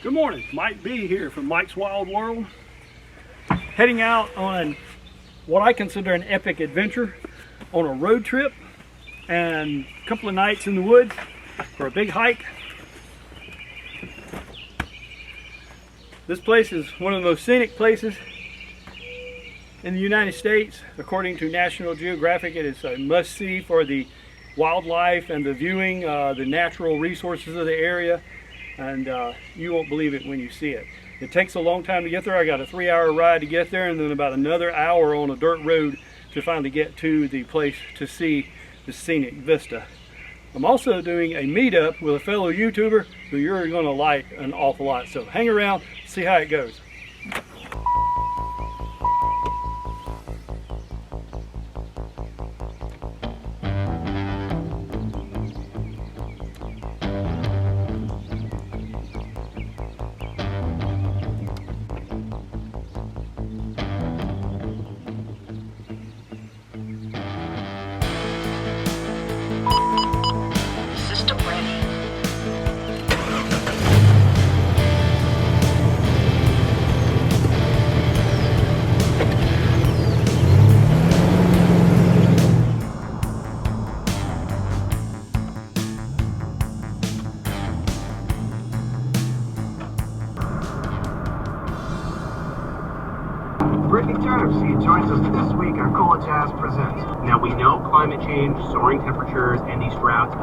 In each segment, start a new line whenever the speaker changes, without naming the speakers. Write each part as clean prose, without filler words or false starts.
Good morning, Mike B here from Mike's Wild World. Heading out on what I consider an epic adventure on a road trip and a couple of nights in the woods for a big hike. This place is one of the most scenic places in the United States. According to National Geographic, it is a must-see for the wildlife and the viewing, the natural resources of the area, and you won't believe it when you see it. It takes a long time to get there. I got a 3-hour ride to get there and then about another hour on a dirt road to finally get to the place to see the scenic vista. I'm also doing a meetup with a fellow YouTuber who you're going to like an awful lot, so hang around, see how it goes.
Jocassee joins us this week on Cola Jazz Presents.
Now we know climate change, soaring temperatures, and these droughts.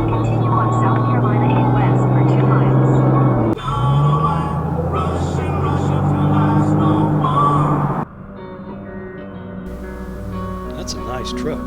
Continue on South Carolina 8 West for 2 miles.
That's a nice truck.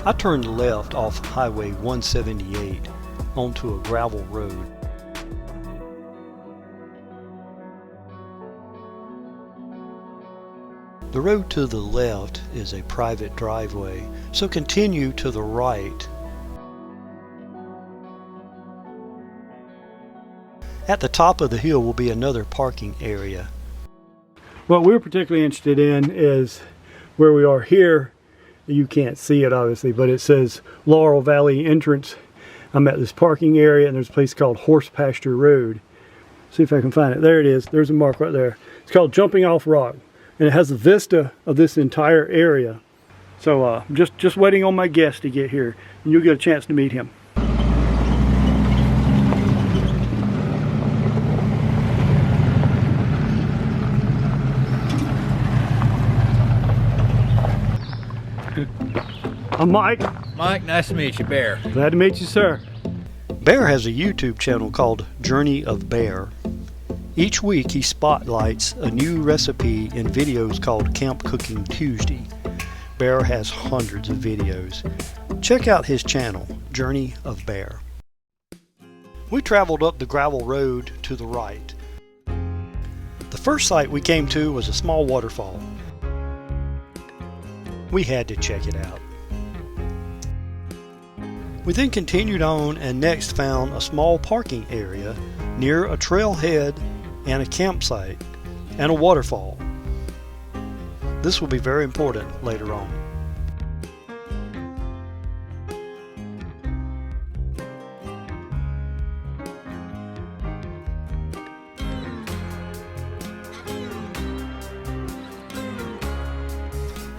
I turned left off Highway 178 onto a gravel road. The road to the left is a private driveway, so continue to the right. At the top of the hill will be another parking area. What we're particularly interested in is where we are here. You can't see it obviously, but it says Laurel Valley Entrance. I'm at this parking area and there's a place called Horse Pasture Road. See if I can find it. There it is. There's a mark right there. It's called Jumping Off Rock. And it has a vista of this entire area. So just waiting on my guest to get here and you'll get a chance to meet him. I'm Mike.
Mike, nice to meet you, Bear.
Glad to meet you, sir. Bear has a YouTube channel called JourneyofBear. Each week he spotlights a new recipe in videos called Camp Cooking Tuesday. Bear has hundreds of videos. Check out his channel, JourneyofBear. We traveled up the gravel road to the right. The first site we came to was a small waterfall. We had to check it out. We then continued on and next found a small parking area near a trailhead and a campsite and a waterfall. This will be very important later on.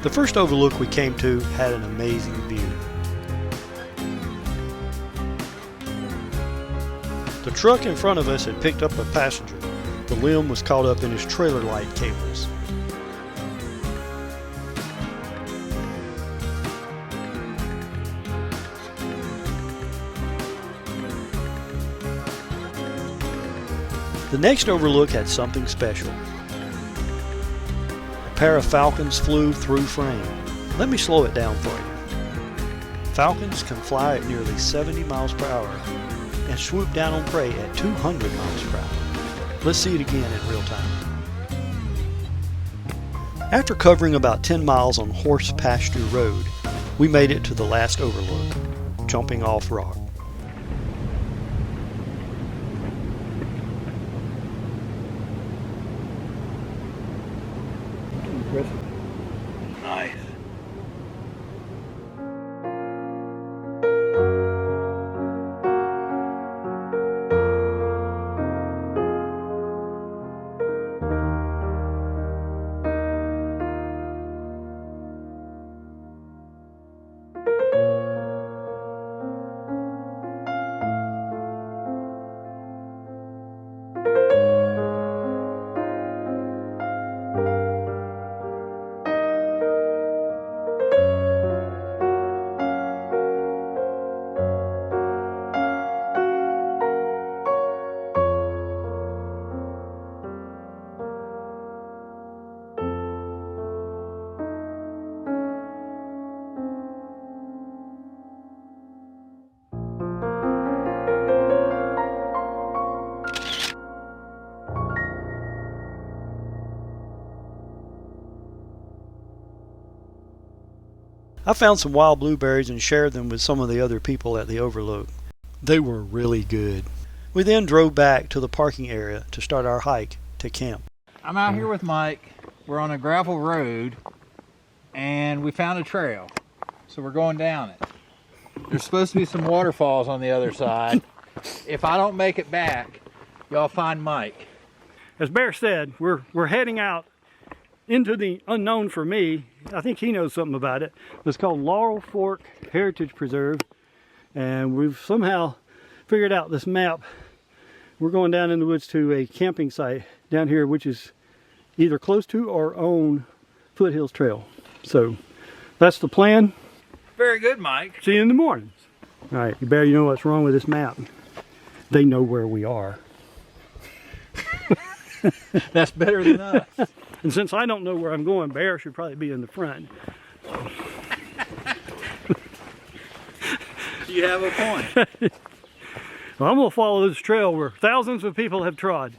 The first overlook we came to had an amazing view. The truck in front of us had picked up a passenger. The limb was caught up in his trailer light cables. The next overlook had something special. A
pair of falcons flew through frame. Let me slow it down for you. Falcons can fly at nearly 70 miles per hour and swoop down on prey at 200 miles per hour. Let's see it again in real time. After covering about 10 miles on Horse Pasture Road, we made it to the last overlook, Jumping Off Rock.
Impressive.
Nice. I found some wild blueberries and shared them with some of the other people at the overlook. They were really good. We then drove back to the parking area to start our hike to camp.
I'm out here with Mike. We're on a gravel road and we found a trail. So we're going down it. There's supposed to be some waterfalls on the other side. If I don't make it back, y'all find Mike.
As Bear said, we're heading out into the unknown for me. I think he knows something about it. It's called Laurel Fork Heritage Preserve, and we've somehow figured out this map. We're going down in the woods to a camping site down here, which is either close to or on Foothills Trail. So that's the plan.
Very good, Mike.
See you in the mornings. All right, Bear, you know what's wrong with this map? They know where we are.
That's better than us.
And since I don't know where I'm going, Bear should probably be in the front.
You have a point.
Well, I'm going to follow this trail where thousands of people have trod.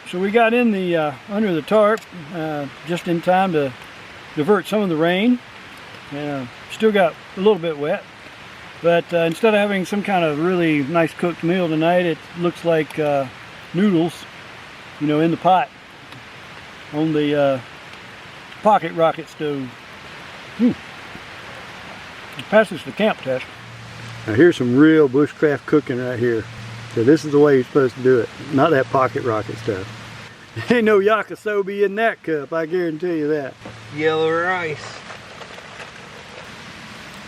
So we got in the under the tarp just in time to divert some of the rain. Still got a little bit wet, but instead of having some kind of really nice cooked meal tonight, it looks like noodles, you know, in the pot on the pocket rocket stove. It passes the camp test. Now here's some real bushcraft cooking right here. So this is the way you're supposed to do it, not that pocket rocket stuff. Ain't no Jocassee in that cup, I guarantee you that.
Yellow rice.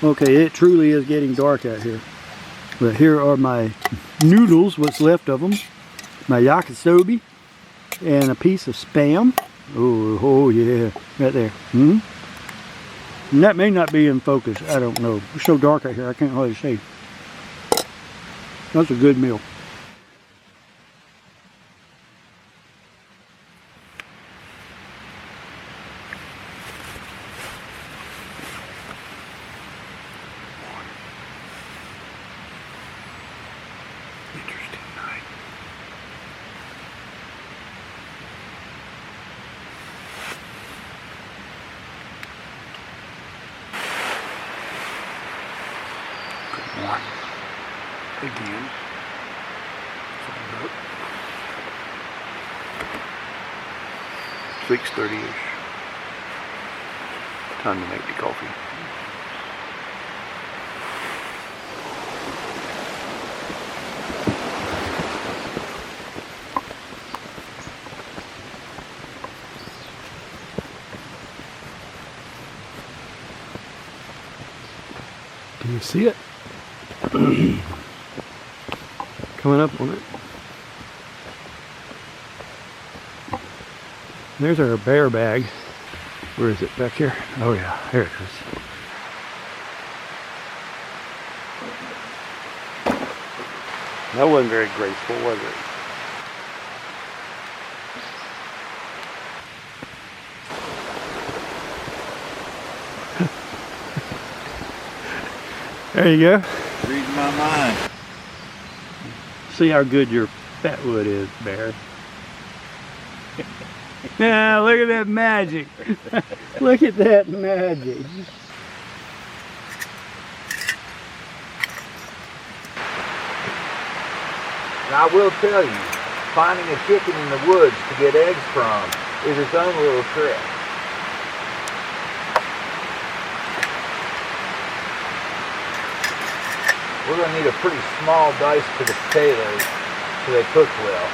Okay, it truly is getting dark out here. But here are my noodles, what's left of them. My Jocassee and a piece of Spam. Oh yeah, right there. And that may not be in focus, I don't know. It's so dark out here, I can't hardly see. That's a good meal. Interesting night. Good morning. Again. 6:30-ish. Time to make the coffee. Can you see it? Coming up on it. There's our bear bag. Where is it? Back here? Oh yeah, here it is. That wasn't very graceful, was it? There you go.
Reading my mind.
See how good your fat wood is, Bear. Now look at that magic. Look at that magic.
And I will tell you, finding a chicken in the woods to get eggs from is its own little trick. We're going to need a pretty small dice to the potatoes so they cook well.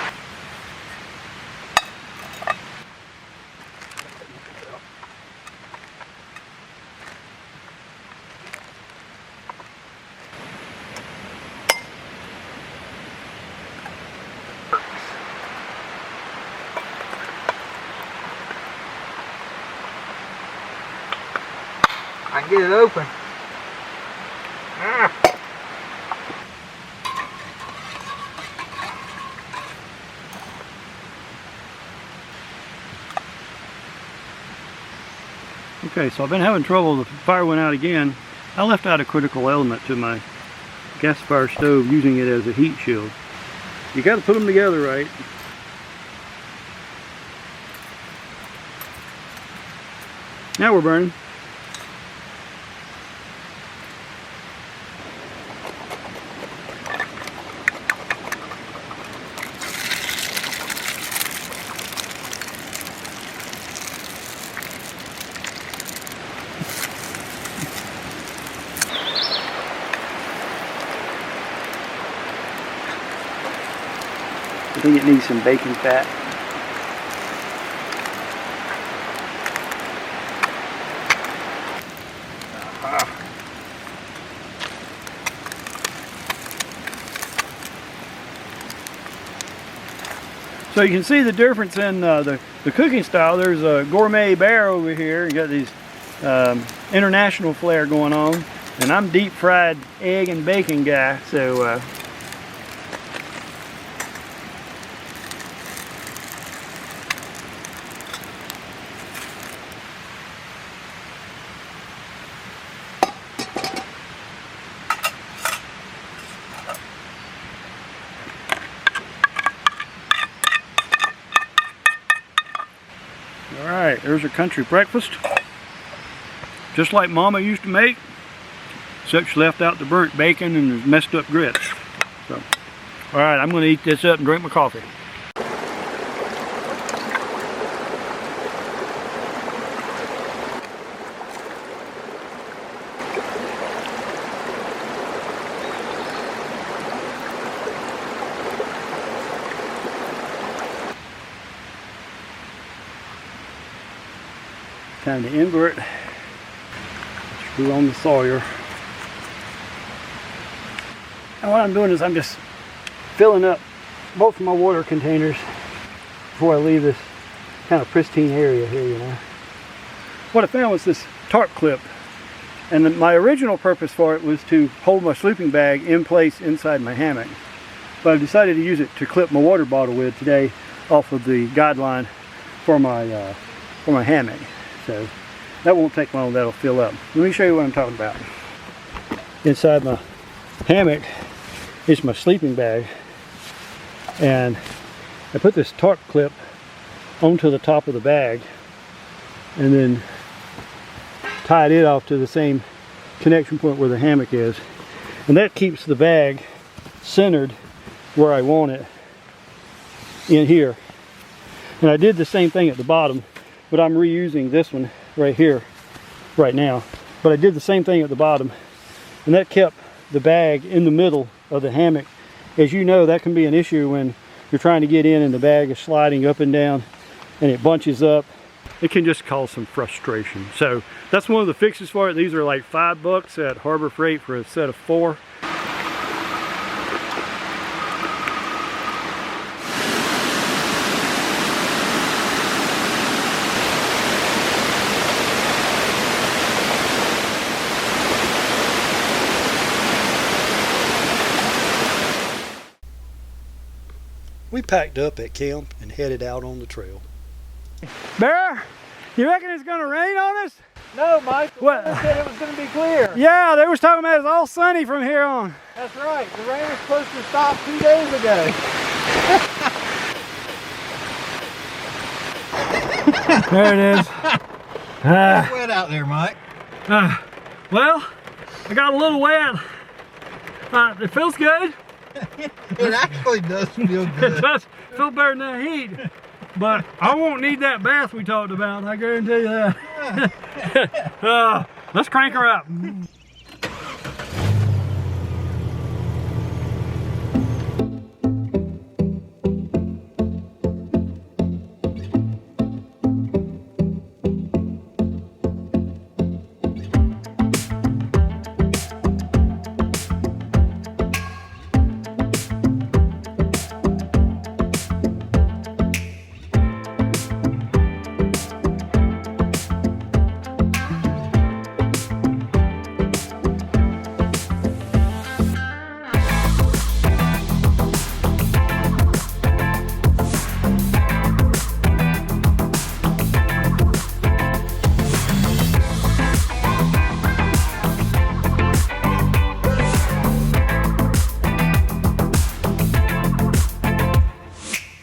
I can get it open. Ah.
Okay, so I've been having trouble. The fire went out again. I left out a critical element to my gas fire stove, using it as a heat shield. You got to put them together right. Now we're burning. I think it needs some bacon fat. So you can see the difference in the cooking style. There's a gourmet bear over here. You got these international flair going on, and I'm deep fried egg and bacon guy. So Alright, there's our country breakfast. Just like Mama used to make, except she left out the burnt bacon and the messed up grits. So, alright, I'm going to eat this up and drink my coffee. Time to invert, screw on the Sawyer. And what I'm doing is I'm just filling up both of my water containers before I leave this kind of pristine area here, you know. What I found was this tarp clip, and my original purpose for it was to hold my sleeping bag in place inside my hammock. But I decided to use it to clip my water bottle with today off of the guideline for my hammock. So that won't take long, that'll fill up. Let me show you what I'm talking about. Inside my hammock is my sleeping bag, and I put this tarp clip onto the top of the bag and then tied it off to the same connection point where the hammock is, and that keeps the bag centered where I want it in here. And I did the same thing at the bottom, but I'm reusing this one right here right now. But I did the same thing at the bottom, and that kept the bag in the middle of the hammock. As you know, that can be an issue when you're trying to get in and the bag is sliding up and down and it bunches up. It can just cause some frustration. So that's one of the fixes for it. These are like $5 at Harbor Freight for a set of 4.
We packed up at camp and headed out on the trail.
Bear, you reckon it's gonna rain on us?
No, Mike. The
What?
weather said it was going to be clear.
Yeah, they was talking about it's all sunny from here on.
That's right. The rain was supposed to stop 2 days ago.
There it is.
It's wet out there, Mike.
Well, I got a little wet. It feels good.
It actually does feel
It
good.
does feel better than that heat. But I won't need that bath we talked about, I guarantee you that. Let's crank her up.